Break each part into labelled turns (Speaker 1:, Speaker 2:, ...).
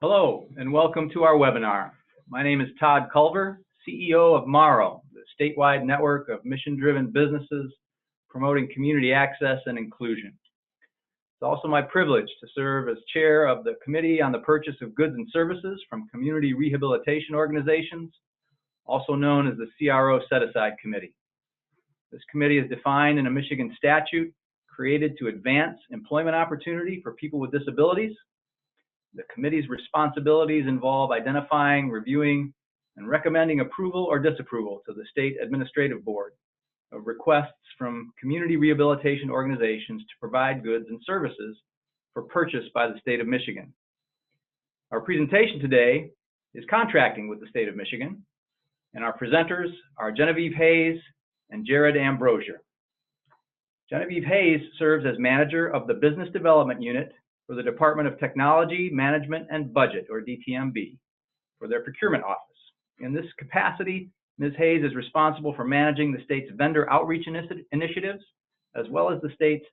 Speaker 1: Hello, and welcome to our webinar. My name is Todd Culver, CEO of MARO, the statewide network of mission-driven businesses promoting community access and inclusion. It's also my privilege to serve as chair of the Committee on the Purchase of Goods and Services from Community Rehabilitation Organizations, also known as the CRO Set-Aside Committee. This committee is defined in a Michigan statute created to advance employment opportunity for people with disabilities. The committee's responsibilities involve identifying, reviewing, and recommending approval or disapproval to the State Administrative Board of requests from community rehabilitation organizations to provide goods and services for purchase by the State of Michigan. Our presentation today is contracting with the State of Michigan, and our presenters are Genevieve Hayes and Jared Ambrosier. Genevieve Hayes serves as manager of the Business Development Unit for the Department of Technology, Management, and Budget, or DTMB, for their procurement office. In this capacity, Ms. Hayes is responsible for managing the state's vendor outreach initiatives, as well as the state's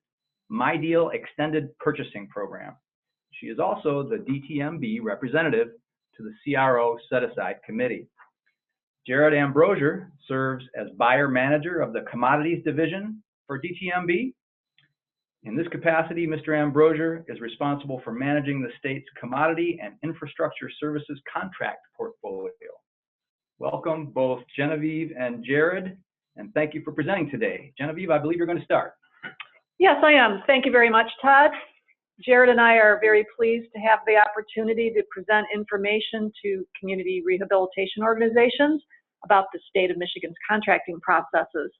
Speaker 1: MyDeal Extended Purchasing Program. She is also the DTMB representative to the CRO Set-Aside Committee. Jared Ambrosier serves as buyer manager of the Commodities Division for DTMB. In this capacity, Mr. Ambrosier is responsible for managing the state's commodity and infrastructure services contract portfolio. Welcome both Genevieve and Jared, and thank you for presenting today. Genevieve, I believe you're going to start.
Speaker 2: Yes, I am. Thank you very much, Todd. Jared and I are very pleased to have the opportunity to present information to community rehabilitation organizations about the state of Michigan's contracting processes.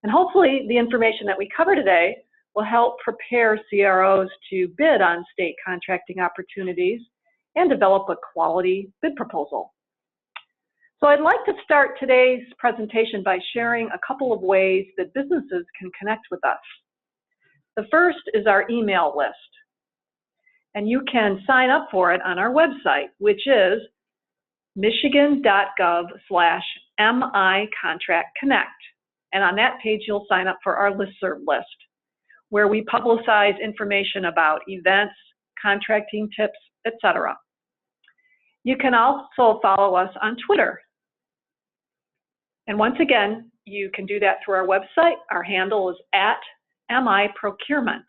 Speaker 2: And hopefully the information that we cover today will help prepare CROs to bid on state contracting opportunities and develop a quality bid proposal. So I'd like to start today's presentation by sharing a couple of ways that businesses can connect with us. The first is our email list, and you can sign up for it on our website, which is michigan.gov/MIContractConnect. And on that page, you'll sign up for our listserv list, where we publicize information about events, contracting tips, etc. You can also follow us on Twitter. And once again, you can do that through our website. Our handle is @MIProcurement.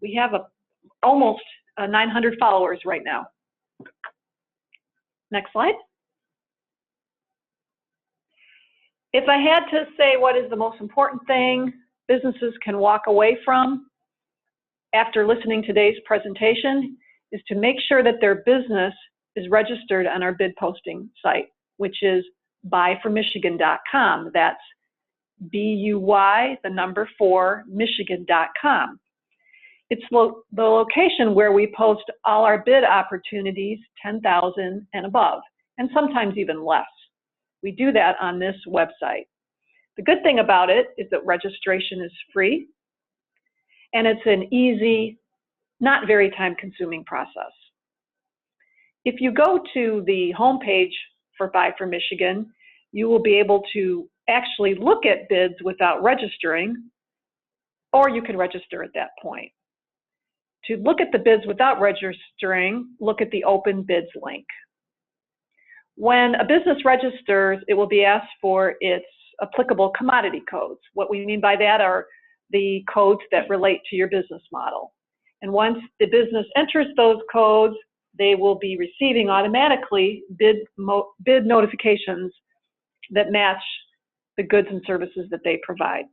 Speaker 2: We have almost 900 followers right now. Next slide. If I had to say what is the most important thing businesses can walk away from after listening to today's presentation, is to make sure that their business is registered on our bid posting site, which is buyformichigan.com. That's BUY4Michigan.com. It's the location where we post all our bid opportunities, 10,000 and above, and sometimes even less. We do that on this website. The good thing about it is that registration is free, and it's an easy, not very time-consuming process. If you go to the homepage for Buy for Michigan, you will be able to actually look at bids without registering, or you can register at that point. To look at the bids without registering, look at the Open Bids link. When a business registers, it will be asked for its applicable commodity codes. What we mean by that are the codes that relate to your business model. And once the business enters those codes, they will be receiving automatically bid notifications that match the goods and services that they provide.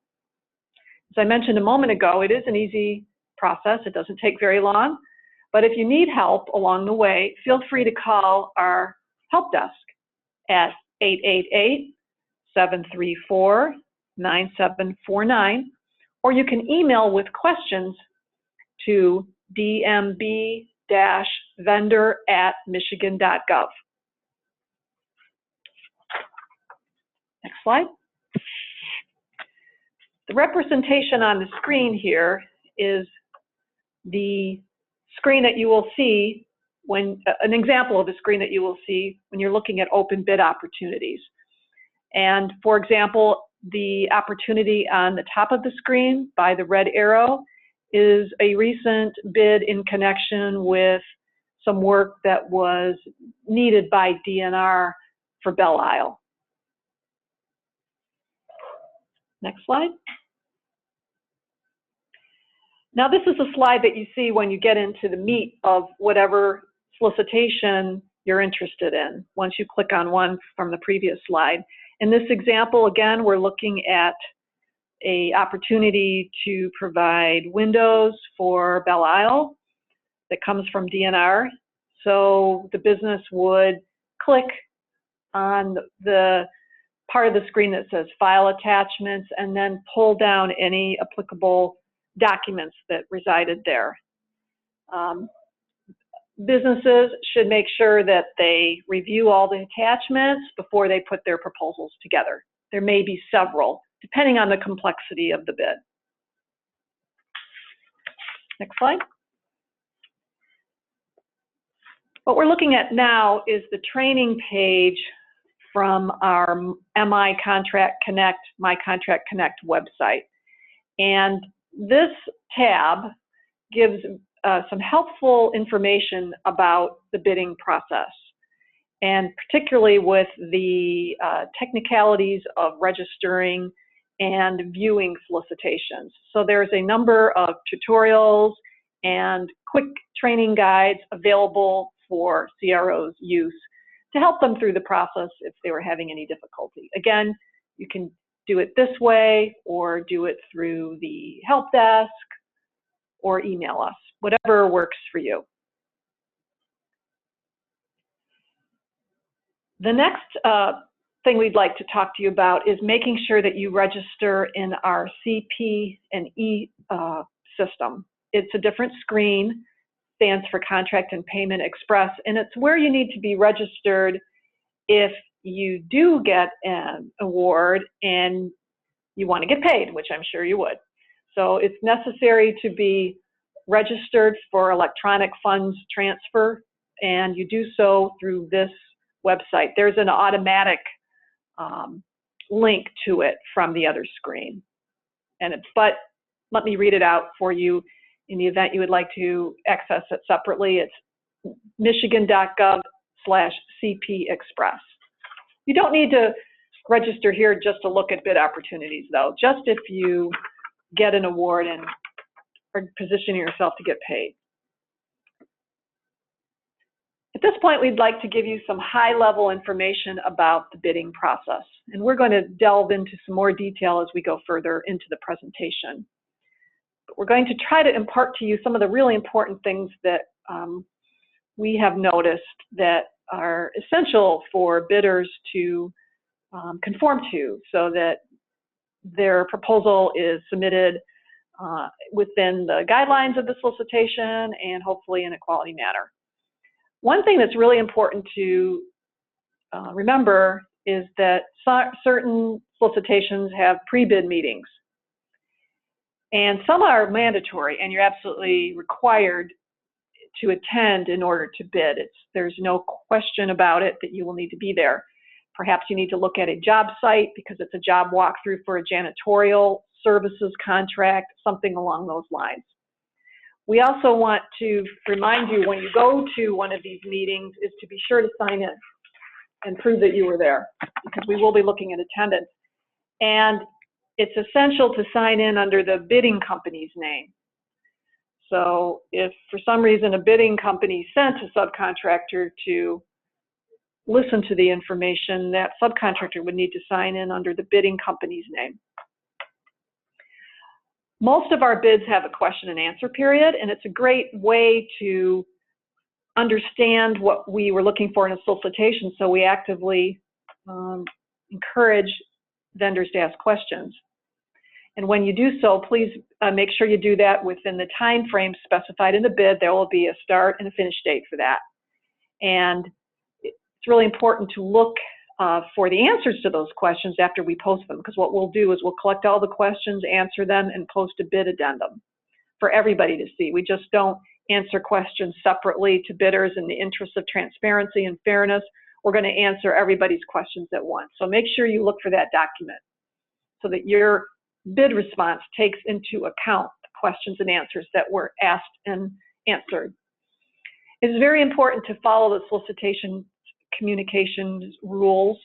Speaker 2: As I mentioned a moment ago, it is an easy process. It doesn't take very long. But if you need help along the way, feel free to call our help desk at 888-734-9749, or you can email with questions to dmb-vendor@michigan.gov. Next slide. The representation on the screen here is the screen that you will see when, an example of the screen that you will see when you're looking at open bid opportunities. And for example, the opportunity on the top of the screen by the red arrow is a recent bid in connection with some work that was needed by DNR for Belle Isle. Next slide. Now this is a slide that you see when you get into the meat of whatever solicitation you're interested in, once you click on one from the previous slide. In this example, again, we're looking at an opportunity to provide windows for Belle Isle that comes from DNR. So the business would click on the part of the screen that says File Attachments and then pull down any applicable documents that resided there. Businesses should make sure that they review all the attachments before they put their proposals together. There may be several, depending on the complexity of the bid. Next slide. What we're looking at now is the training page from our MI Contract Connect, My Contract Connect website. And this tab gives some helpful information about the bidding process, and particularly with the technicalities of registering and viewing solicitations. So there's a number of tutorials and quick training guides available for CROs' use to help them through the process if they were having any difficulty. Again, you can do it this way or do it through the help desk or email us, whatever works for you. The next thing we'd like to talk to you about is making sure that you register in our CP and E system. It's a different screen, stands for Contract and Payment Express, and it's where you need to be registered if you do get an award and you want to get paid, which I'm sure you would. So it's necessary to be registered for electronic funds transfer, and you do so through this website. There's an automatic link to it from the other screen. But let me read it out for you in the event you would like to access it separately. It's michigan.gov/CP Express. You don't need to register here just to look at bid opportunities, though, just if you get an award and are positioning yourself to get paid. At this point, we'd like to give you some high-level information about the bidding process, and we're going to delve into some more detail as we go further into the presentation. But we're going to try to impart to you some of the really important things that we have noticed that are essential for bidders to conform to, so that their proposal is submitted within the guidelines of the solicitation and hopefully in a quality manner. One thing that's really important to remember is that certain solicitations have pre-bid meetings, and some are mandatory and you're absolutely required to attend in order to bid. There's no question about it that you will need to be there. Perhaps you need to look at a job site because it's a job walkthrough for a janitorial services contract, something along those lines. We also want to remind you when you go to one of these meetings is to be sure to sign in and prove that you were there, because we will be looking at attendance. And it's essential to sign in under the bidding company's name. So if for some reason a bidding company sent a subcontractor to listen to the information, that subcontractor would need to sign in under the bidding company's name. Most of our bids have a question and answer period, and it's a great way to understand what we were looking for in a solicitation, so we actively encourage vendors to ask questions. And when you do so, please make sure you do that within the time frame specified in the bid. There will be a start and a finish date for that. And it's really important to look for the answers to those questions after we post them, because what we'll do is we'll collect all the questions, answer them, and post a bid addendum for everybody to see. We just don't answer questions separately to bidders in the interest of transparency and fairness. We're going to answer everybody's questions at once. So make sure you look for that document so that your bid response takes into account the questions and answers that were asked and answered. It's very important to follow the solicitation communications rules.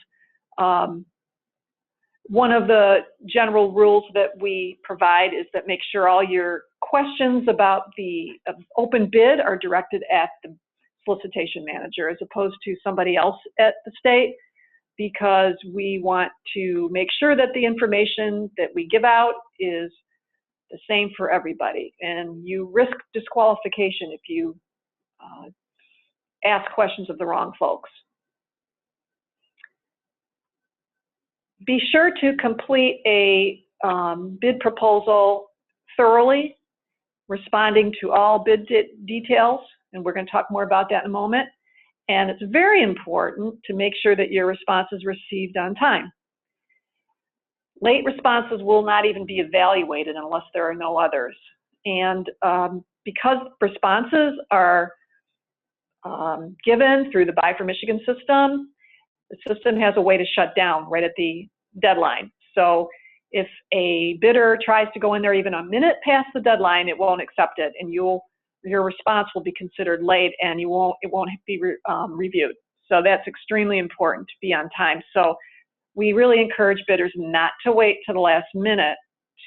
Speaker 2: One of the general rules that we provide is that make sure all your questions about the open bid are directed at the solicitation manager as opposed to somebody else at the state, because we want to make sure that the information that we give out is the same for everybody. And you risk disqualification if you ask questions of the wrong folks. Be sure to complete a bid proposal thoroughly, responding to all bid details, and we're going to talk more about that in a moment. And it's very important to make sure that your response is received on time. Late responses will not even be evaluated unless there are no others. And because responses are given through the Buy for Michigan system, the system has a way to shut down right at the deadline. So if a bidder tries to go in there even a minute past the deadline, it won't accept it, and your response will be considered late, and it won't be reviewed. So that's extremely important to be on time. So we really encourage bidders not to wait to the last minute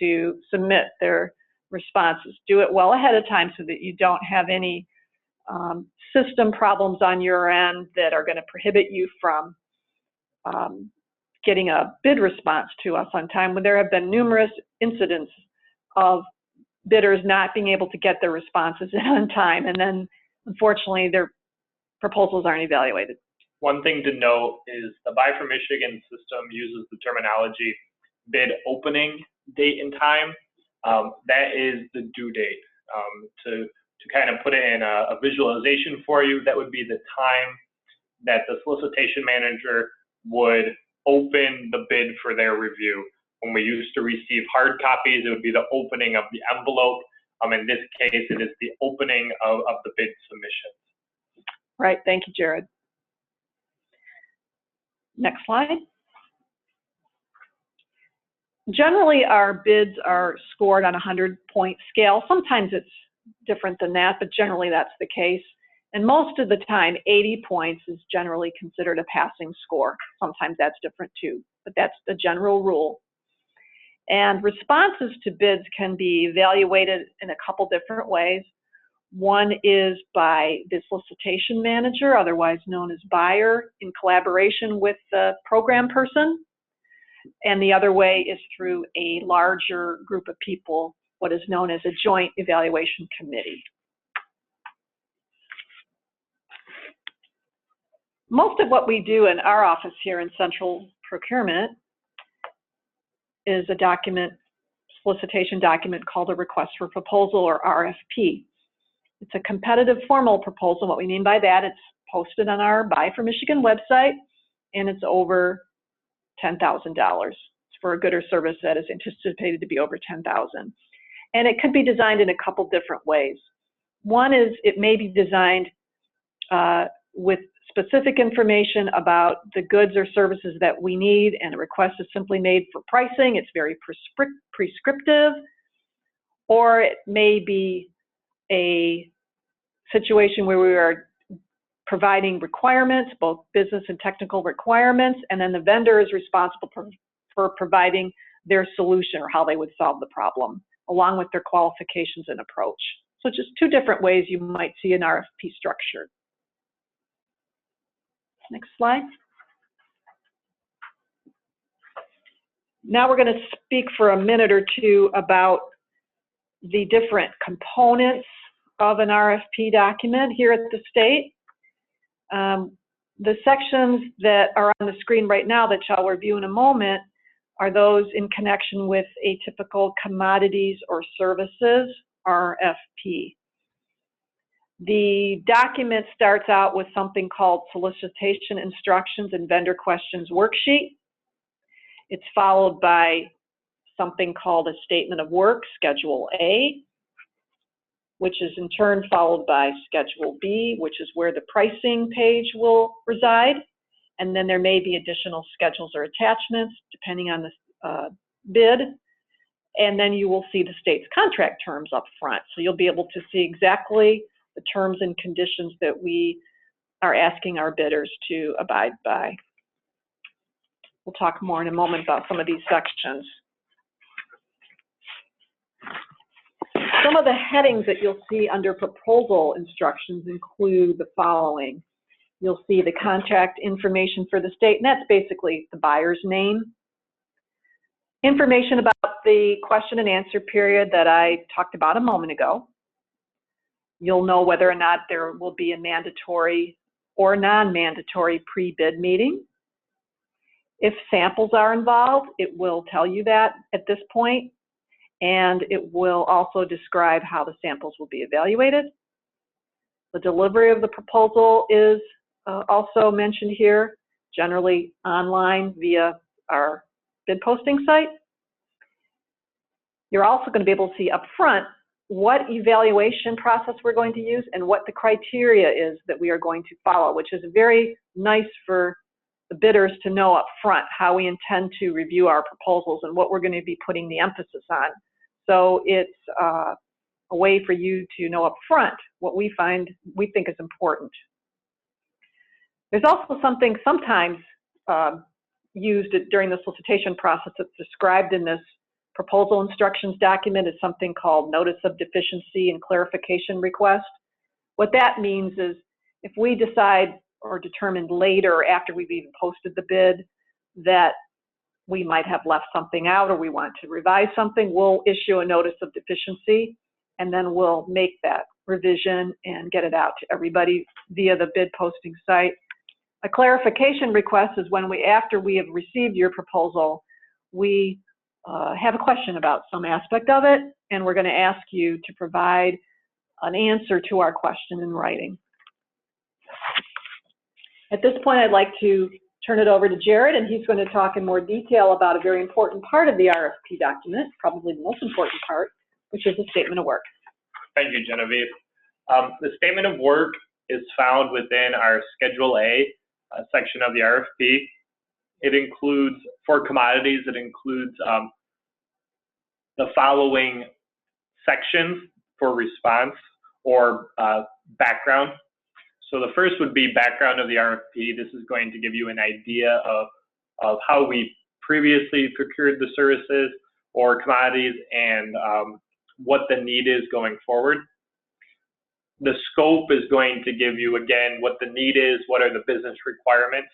Speaker 2: to submit their responses. Do it well ahead of time so that you don't have any system problems on your end that are going to prohibit you from getting a bid response to us on time, when there have been numerous incidents of bidders not being able to get their responses in on time, and then unfortunately their proposals aren't evaluated.
Speaker 3: One thing to note is the Buy for Michigan system uses the terminology bid opening date and time. That is the due date. To kind of put it in a visualization for you, that would be the time that the solicitation manager would open the bid for their review. When we used to receive hard copies, it would be the opening of the envelope. In this case, it is the opening of the bid submission.
Speaker 2: Right, thank you, Jared. Next slide. Generally, our bids are scored on a 100-point scale. Sometimes it's different than that, but generally that's the case. And most of the time, 80 points is generally considered a passing score. Sometimes that's different too, but that's the general rule. And responses to bids can be evaluated in a couple different ways. One is by the solicitation manager, otherwise known as buyer, in collaboration with the program person. And the other way is through a larger group of people, what is known as a joint evaluation committee. Most of what we do in our office here in Central Procurement is a document, solicitation document called a request for proposal, or RFP. It's a competitive formal proposal. What we mean by that, it's posted on our Buy for Michigan website, and it's over $10,000. It's for a good or service that is anticipated to be over $10,000. And it could be designed in a couple different ways. One is it may be designed with specific information about the goods or services that we need, and a request is simply made for pricing. It's very prescriptive. Or it may be a situation where we are providing requirements, both business and technical requirements, and then the vendor is responsible for providing their solution or how they would solve the problem, along with their qualifications and approach. So just two different ways you might see an RFP structured. Next slide. Now we're going to speak for a minute or two about the different components of an RFP document here at the state. The sections that are on the screen right now that I'll review in a moment are those in connection with atypical commodities or services, RFP. The document starts out with something called Solicitation Instructions and Vendor Questions Worksheet. It's followed by something called a Statement of Work, Schedule A, which is in turn followed by Schedule B, which is where the pricing page will reside. And then there may be additional schedules or attachments depending on the bid. And then you will see the state's contract terms up front. So you'll be able to see exactly the terms and conditions that we are asking our bidders to abide by. We'll talk more in a moment about some of these sections. Some of the headings that you'll see under proposal instructions include the following. You'll see the contact information for the state, and that's basically the buyer's name. Information about the question and answer period that I talked about a moment ago. You'll know whether or not there will be a mandatory or non-mandatory pre-bid meeting. If samples are involved, it will tell you that at this point, and it will also describe how the samples will be evaluated. The delivery of the proposal is also mentioned here, generally online via our bid posting site. You're also going to be able to see up front what evaluation process we're going to use and what the criteria is that we are going to follow, which is very nice for the bidders to know up front how we intend to review our proposals and what we're going to be putting the emphasis on. So it's a way for you to know up front what we think is important. There's also something sometimes used during the solicitation process that's described in this proposal instructions document is something called notice of deficiency and clarification request. What that means is if we decide or determine later after we've even posted the bid that we might have left something out or we want to revise something, we'll issue a notice of deficiency and then we'll make that revision and get it out to everybody via the bid posting site. A clarification request is when after we have received your proposal, we have a question about some aspect of it, and we're going to ask you to provide an answer to our question in writing. At this point, I'd like to turn it over to Jared, and he's going to talk in more detail about a very important part of the RFP document, probably the most important part, which is the statement of work.
Speaker 3: Thank you, Genevieve. The statement of work is found within our Schedule A section of the RFP. It includes, for commodities, it includes the following sections for response or background. So the first would be background of the RFP. This is going to give you an idea of how we previously procured the services or commodities and what the need is going forward. The scope is going to give you, again, what the need is, what are the business requirements.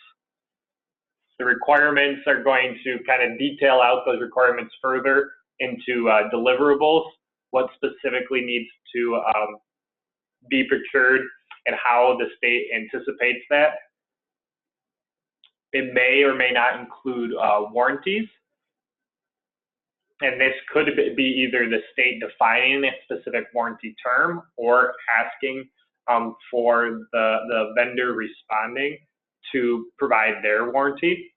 Speaker 3: The requirements are going to kind of detail out those requirements further into deliverables, what specifically needs to be procured and how the state anticipates that. It may or may not include warranties. And this could be either the state defining a specific warranty term or asking for the vendor responding to provide their warranty.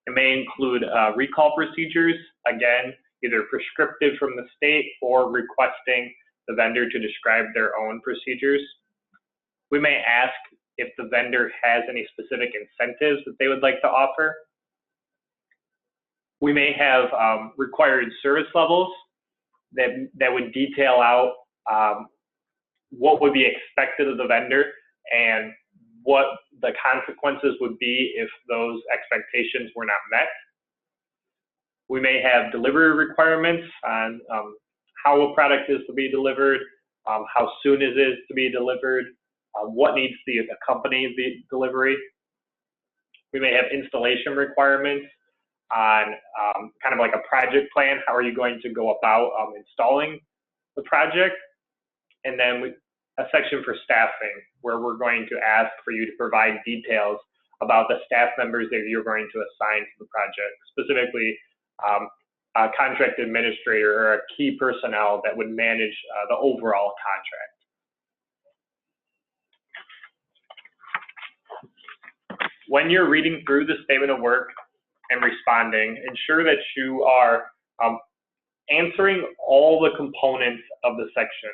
Speaker 3: It may include recall procedures, again, either prescriptive from the state or requesting the vendor to describe their own procedures. We may ask if the vendor has any specific incentives that they would like to offer. We may have required service levels that would detail out what would be expected of the vendor and what the consequences would be if those expectations were not met. We may have delivery requirements on how a product is to be delivered, how soon it is to be delivered, what needs to accompany the delivery. We may have installation requirements on kind of like a project plan. How are you going to go about installing the project? And then a section for staffing, where we're going to ask for you to provide details about the staff members that you're going to assign to the project, specifically a contract administrator or a key personnel that would manage the overall contract. When you're reading through the statement of work and responding, ensure that you are answering all the components of the section.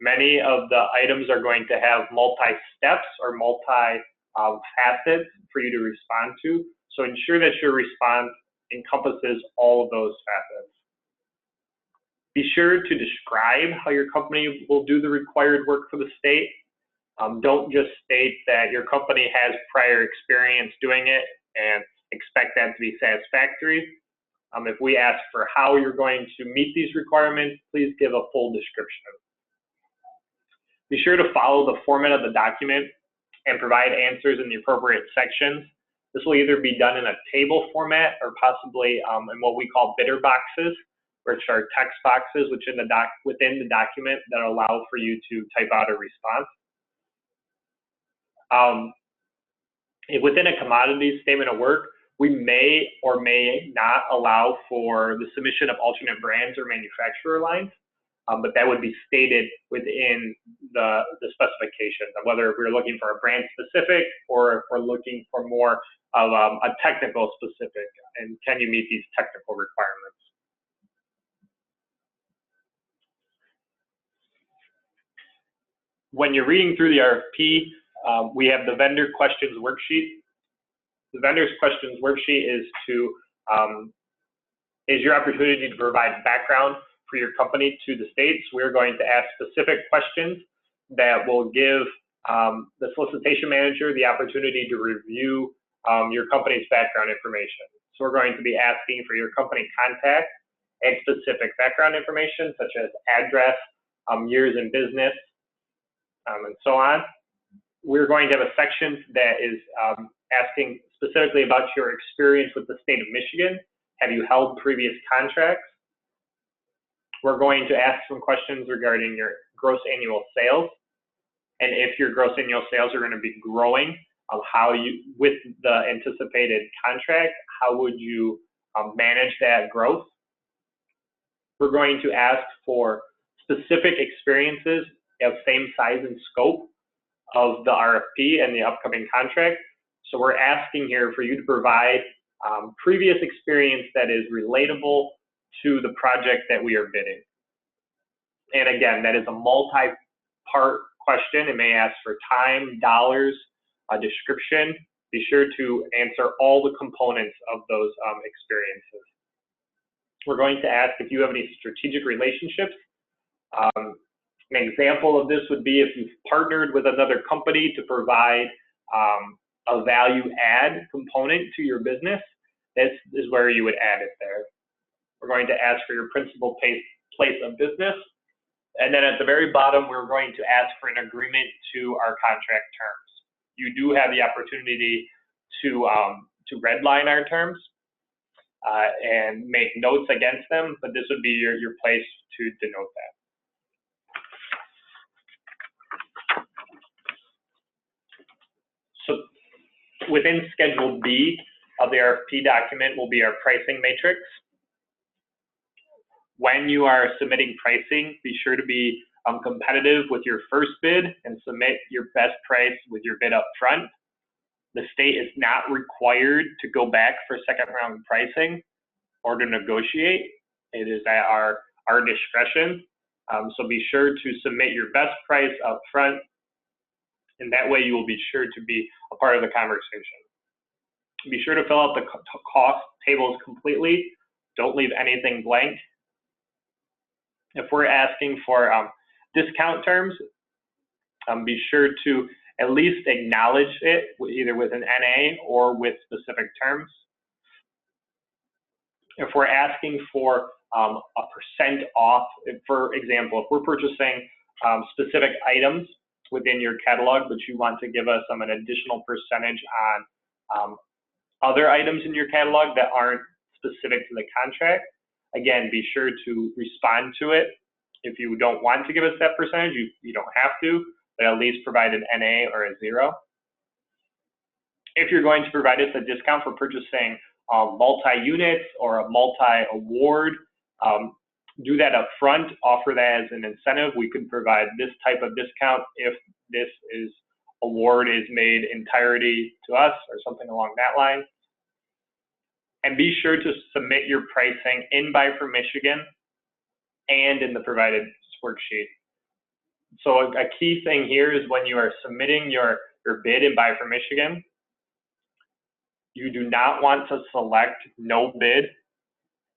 Speaker 3: Many of the items are going to have multi-steps or multi-facets for you to respond to. So ensure that your response encompasses all of those facets. Be sure to describe how your company will do the required work for the state. Don't just state that your company has prior experience doing it and expect that to be satisfactory. If we ask for how you're going to meet these requirements, please give a full description. Be sure to follow the format of the document and provide answers in the appropriate sections. This will either be done in a table format or possibly in what we call bidder boxes, which are text boxes within the document that allow for you to type out a response. Within a commodity statement of work, we may or may not allow for the submission of alternate brands or manufacturer lines, but that would be stated within the specifications, whether we're looking for a brand specific or if we're looking for more of a technical specific, and can you meet these technical requirements. When you're reading through the RFP, we have the vendor questions worksheet. The vendor's questions worksheet is your opportunity to provide background for your company to the states. We're going to ask specific questions that will give the solicitation manager the opportunity to review your company's background information. So we're going to be asking for your company contact and specific background information such as address, years in business, and so on. We're going to have a section that is asking specifically about your experience with the state of Michigan. Have you held previous contracts? We're going to ask some questions regarding your gross annual sales. And if your gross annual sales are going to be growing, with the anticipated contract, how would you manage that growth? We're going to ask for specific experiences of same size and scope of the RFP and the upcoming contract. So we're asking here for you to provide previous experience that is relatable to the project that we are bidding. And again, that is a multi-part question. It may ask for time, dollars, a description. Be sure to answer all the components of those experiences. We're going to ask if you have any strategic relationships. An example of this would be if you've partnered with another company to provide a value add component to your business. This is where you would add it there. We're going to ask for your principal place of business. And then at the very bottom, we're going to ask for an agreement to our contract terms. You do have the opportunity to redline our terms and make notes against them, but this would be your place to denote that. So within Schedule B of the RFP document will be our pricing matrix. When you are submitting pricing, be sure to be competitive with your first bid and submit your best price with your bid up front. The state is not required to go back for second round pricing or to negotiate. It is at our discretion. So be sure to submit your best price up front, and that way you will be sure to be a part of the conversation. Be sure to fill out the cost tables completely. Don't leave anything blank. If we're asking for discount terms, be sure to at least acknowledge it either with an NA or with specific terms. If we're asking for a % off, for example, if we're purchasing specific items within your catalog, but you want to give us an additional percentage on other items in your catalog that aren't specific to the contract, again, be sure to respond to it. If you don't want to give us that percentage, you don't have to, but at least provide an NA or a 0. If you're going to provide us a discount for purchasing multi-units or a multi-award, do that up front, offer that as an incentive. We could provide this type of discount if this award is made entirety to us or something along that line. And be sure to submit your pricing in Buy from Michigan and in the provided worksheet. So a key thing here is when you are submitting your bid in Buy from Michigan, you do not want to select no bid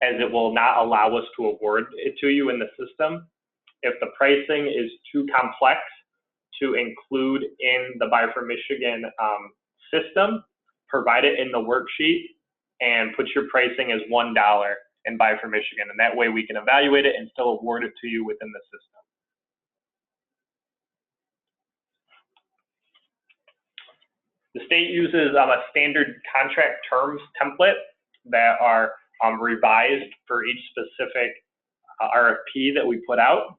Speaker 3: as it will not allow us to award it to you in the system. If the pricing is too complex to include in the Buy for Michigan system, provide it in the worksheet and put your pricing as $1 in Buy for Michigan. And that way we can evaluate it and still award it to you within the system. The state uses a standard contract terms template that are revised for each specific RFP that we put out.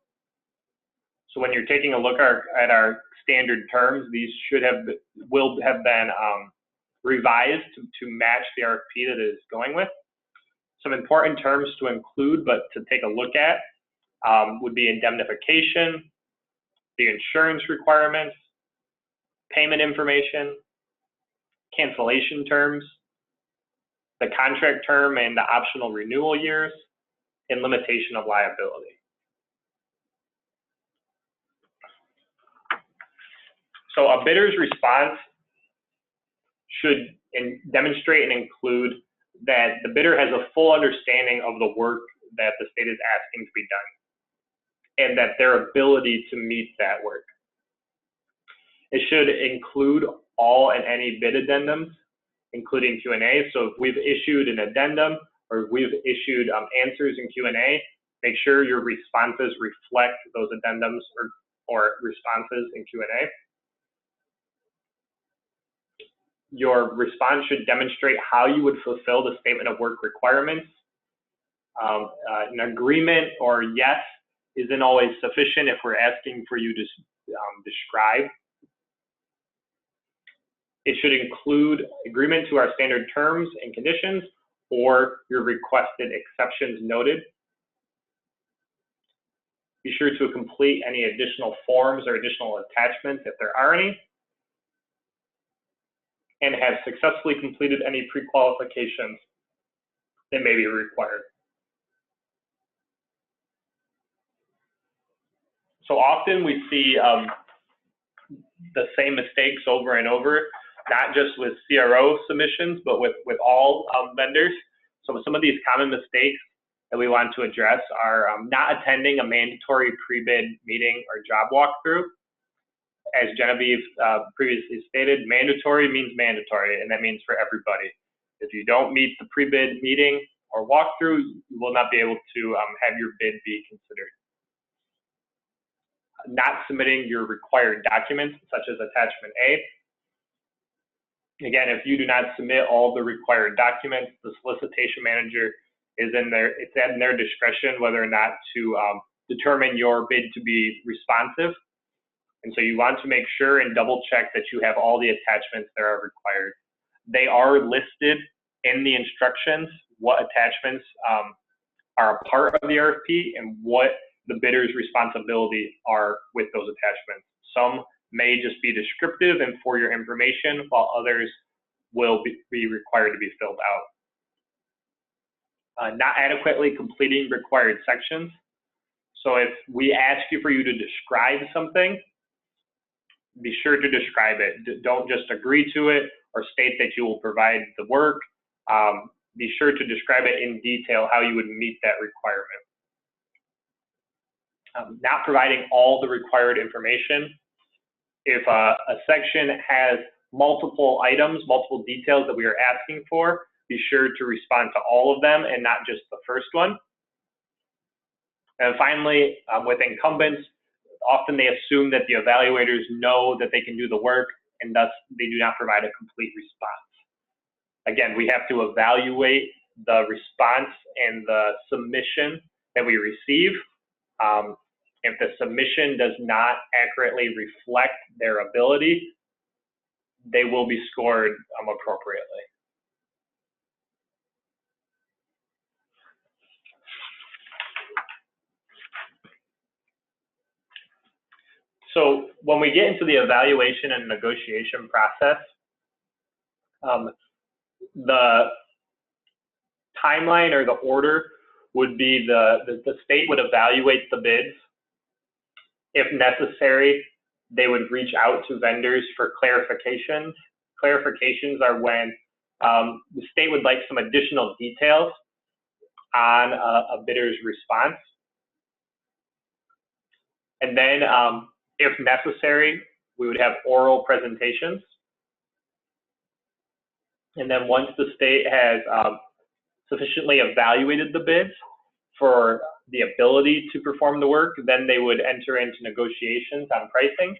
Speaker 3: So when you're taking a look at our standard terms, these will have been revised to match the RFP that it is going with. Some important terms to include, but to take a look at, would be indemnification, the insurance requirements, payment information, cancellation terms, the contract term and the optional renewal years, and limitation of liability. So a bidder's response should demonstrate and include that the bidder has a full understanding of the work that the state is asking to be done, and that their ability to meet that work. It should include all and any bid addendums, including Q&A. So if we've issued an addendum or if we've issued answers in Q&A, make sure your responses reflect those addendums or responses in Q&A. Your response should demonstrate how you would fulfill the statement of work requirements. An agreement or yes isn't always sufficient if we're asking for you to describe. It should include agreement to our standard terms and conditions or your requested exceptions noted. Be sure to complete any additional forms or additional attachments if there are any, and have successfully completed any pre-qualifications that may be required. So often we see the same mistakes over and over, not just with CRO submissions, but with all vendors. So some of these common mistakes that we want to address are not attending a mandatory pre-bid meeting or job walkthrough. As Genevieve previously stated, mandatory means mandatory, and that means for everybody. If you don't meet the pre-bid meeting or walkthrough, you will not be able to have your bid be considered. Not submitting your required documents, such as attachment A. Again, if you do not submit all the required documents, the solicitation manager it's in their discretion whether or not to determine your bid to be responsive. And so you want to make sure and double check that you have all the attachments that are required. They are listed in the instructions, what attachments are a part of the RFP and what the bidder's responsibilities are with those attachments. Some may just be descriptive and for your information, while others will be required to be filled out. Not adequately completing required sections. So if we ask you for you to describe something, be sure to describe it. Don't just agree to it or state that you will provide the work. Be sure to describe it in detail how you would meet that requirement. Not providing all the required information. If a section has multiple items, multiple details that we are asking for, be sure to respond to all of them and not just the first one. And finally, with incumbents, often they assume that the evaluators know that they can do the work, and thus they do not provide a complete response. Again, we have to evaluate the response and the submission that we receive. If the submission does not accurately reflect their ability, they will be scored appropriately. So when we get into the evaluation and negotiation process, the timeline or the order would be the state would evaluate the bids. If necessary, they would reach out to vendors for clarifications. Clarifications are when the state would like some additional details on a bidder's response. And then, if necessary, we would have oral presentations. And then once the state has sufficiently evaluated the bids for the ability to perform the work, then they would enter into negotiations on pricing.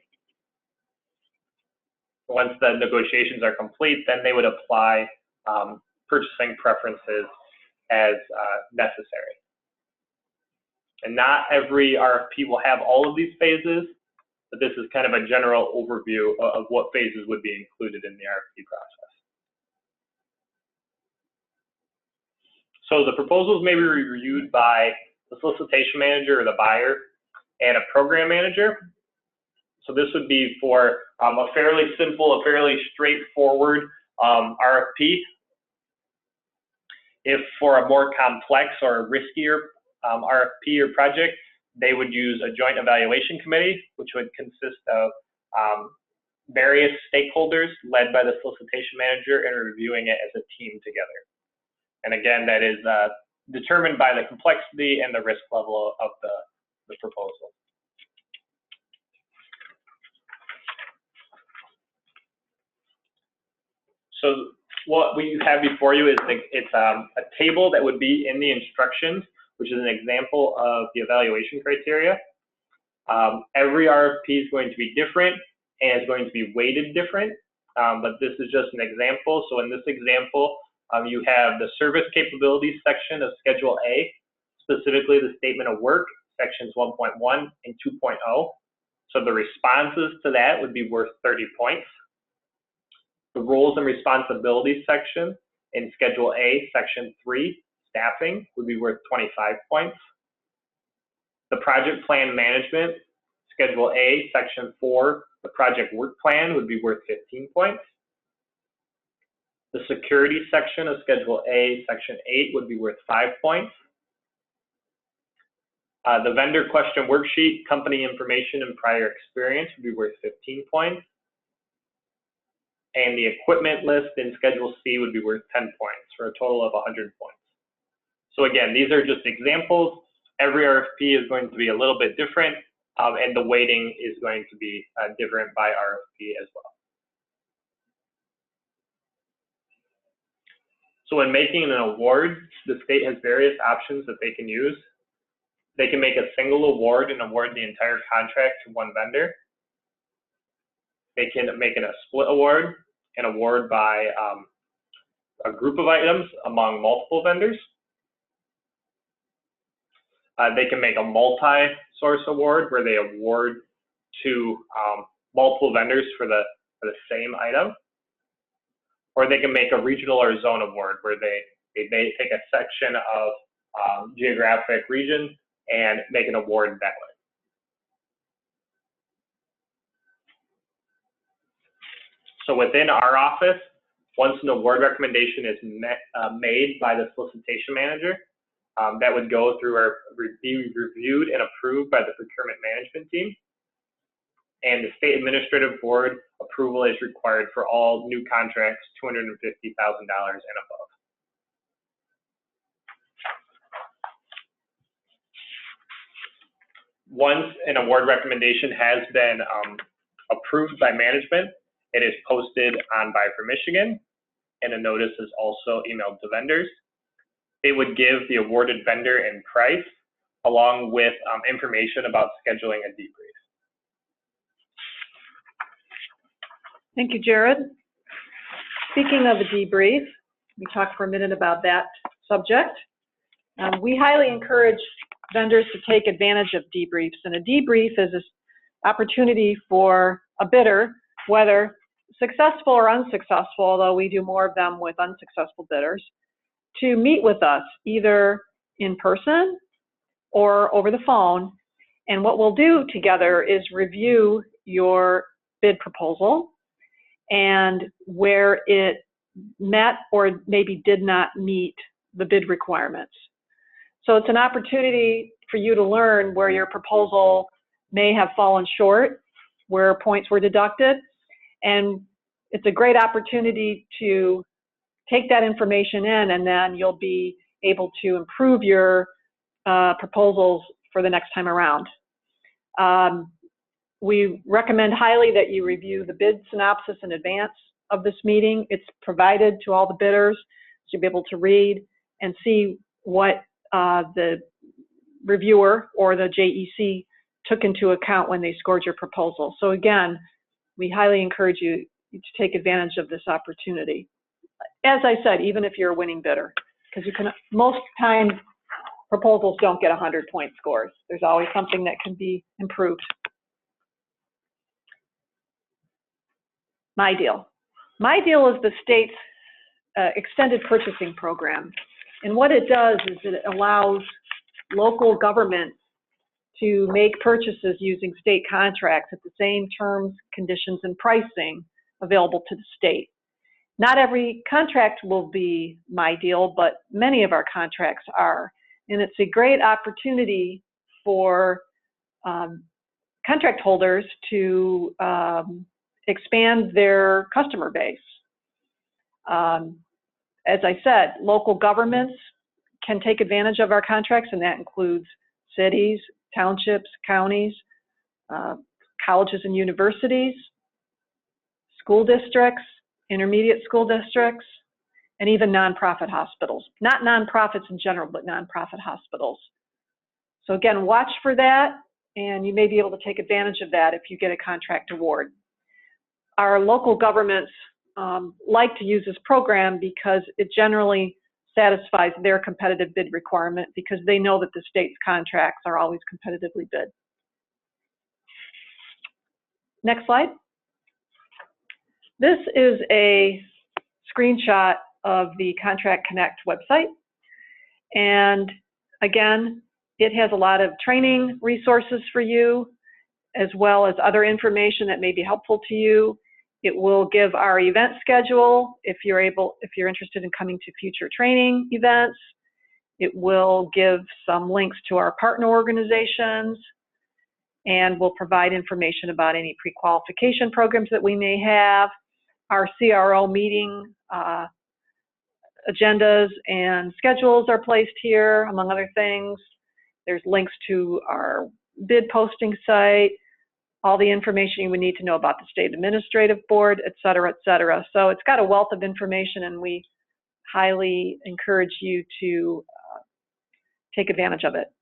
Speaker 3: Once the negotiations are complete, then they would apply purchasing preferences as necessary. And not every RFP will have all of these phases, but this is kind of a general overview of what phases would be included in the RFP process. So the proposals may be reviewed by the solicitation manager or the buyer and a program manager. So this would be for a fairly simple, a fairly straightforward RFP. If for a more complex or riskier RFP or project, they would use a joint evaluation committee, which would consist of various stakeholders led by the solicitation manager and reviewing it as a team together. And again, that is determined by the complexity and the risk level of the proposal. So what we have before you is it's a table that would be in the instructions, which is an example of the evaluation criteria. Every RFP is going to be different and is going to be weighted different, but this is just an example. So in this example, you have the service capabilities section of Schedule A, specifically the statement of work, sections 1.1 and 2.0. So the responses to that would be worth 30 points. The roles and responsibilities section in Schedule A, section 3, staffing, would be worth 25 points. The project plan management, Schedule A, section 4, the project work plan, would be worth 15 points. The security section of Schedule A, section 8, would be worth 5 points. The vendor question worksheet, company information and prior experience, would be worth 15 points. And the equipment list in Schedule C would be worth 10 points for a total of 100 points. So again, these are just examples. Every RFP is going to be a little bit different, and the weighting is going to be different by RFP as well. So when making an award, the state has various options that they can use. They can make a single award and award the entire contract to one vendor. They can make it a split award and award by a group of items among multiple vendors. They can make a multi-source award where they award to multiple vendors for the same item. Or they can make a regional or zone award where they take a section of geographic region and make an award that way. So within our office, once an award recommendation is made by the solicitation manager, that would go through our reviewed and approved by the procurement management team. And the state administrative board approval is required for all new contracts, $250,000 and above. Once an award recommendation has been approved by management, it is posted on Buy for Michigan, and a notice is also emailed to vendors. It would give the awarded vendor and price, along with information about scheduling a debrief.
Speaker 2: Thank you, Jared. Speaking of a debrief, we talked for a minute about that subject. We highly encourage vendors to take advantage of debriefs, and a debrief is an opportunity for a bidder, whether successful or unsuccessful, although we do more of them with unsuccessful bidders, to meet with us either in person or over the phone. And what we'll do together is review your bid proposal and where it met or maybe did not meet the bid requirements. So it's an opportunity for you to learn where your proposal may have fallen short, where points were deducted, and it's a great opportunity to take that information in, and then you'll be able to improve your proposals for the next time around. We recommend highly that you review the bid synopsis in advance of this meeting. It's provided to all the bidders, so you'll be able to read and see what the reviewer or the JEC took into account when they scored your proposal. So again, we highly encourage you to take advantage of this opportunity. As I said, even if you're a winning bidder, because you can, most times proposals don't get 100-point scores. There's always something that can be improved. MyDeal. MyDeal is the state's extended purchasing program. And what it does is it allows local governments to make purchases using state contracts at the same terms, conditions, and pricing available to the state. Not every contract will be MyDeal, but many of our contracts are. And it's a great opportunity for contract holders to expand their customer base. As I said, local governments can take advantage of our contracts, and that includes cities, townships, counties, colleges and universities, school districts, intermediate school districts, and even nonprofit hospitals. Not nonprofits in general, but nonprofit hospitals. So again, watch for that, and you may be able to take advantage of that if you get a contract award. Our local governments like to use this program because it generally satisfies their competitive bid requirement, because they know that the state's contracts are always competitively bid. Next slide. This is a screenshot of the Contract Connect website. And again, it has a lot of training resources for you, as well as other information that may be helpful to you. It will give our event schedule if you're interested in coming to future training events. It will give some links to our partner organizations, and will provide information about any pre-qualification programs that we may have. Our CRO meeting agendas and schedules are placed here, among other things. There's links to our bid posting site, all the information you would need to know about the State Administrative Board, et cetera, et cetera. So it's got a wealth of information, and we highly encourage you to take advantage of it.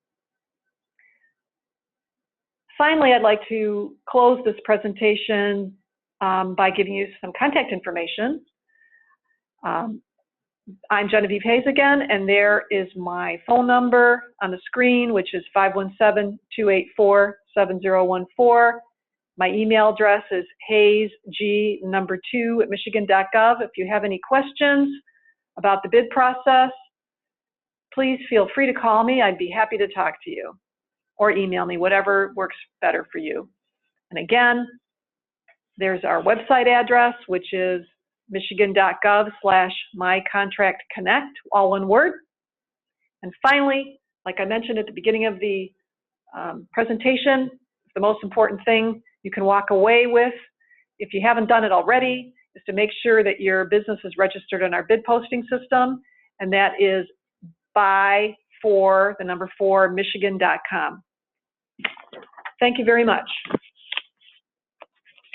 Speaker 2: Finally, I'd like to close this presentation by giving you some contact information. I'm Genevieve Hayes again, and there is my phone number on the screen, which is 517-284-7014. My email address is hayesg2@michigan.gov. If you have any questions about the bid process, please feel free to call me. I'd be happy to talk to you, or email me, whatever works better for you. And again, there's our website address, which is michigan.gov/mycontractconnect, all one word. And finally, like I mentioned at the beginning of the presentation, the most important thing you can walk away with, if you haven't done it already, is to make sure that your business is registered in our bid posting system, and that is buy4michigan.com. Thank you very much.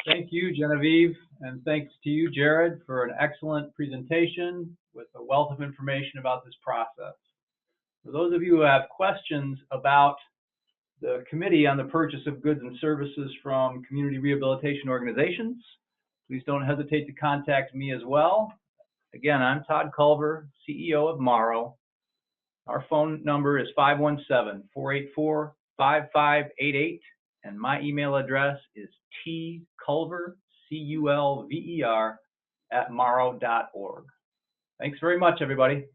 Speaker 1: Thank you, Genevieve, and thanks to you, Jared, for an excellent presentation with a wealth of information about this process. For those of you who have questions about the Committee on the Purchase of Goods and Services from Community Rehabilitation Organizations, please don't hesitate to contact me as well. Again, I'm Todd Culver, CEO of Morrow. Our phone number is 517-484-5588, and my email address is tculver, C-U-L-V-E-R, @morrow.org. Thanks very much, everybody.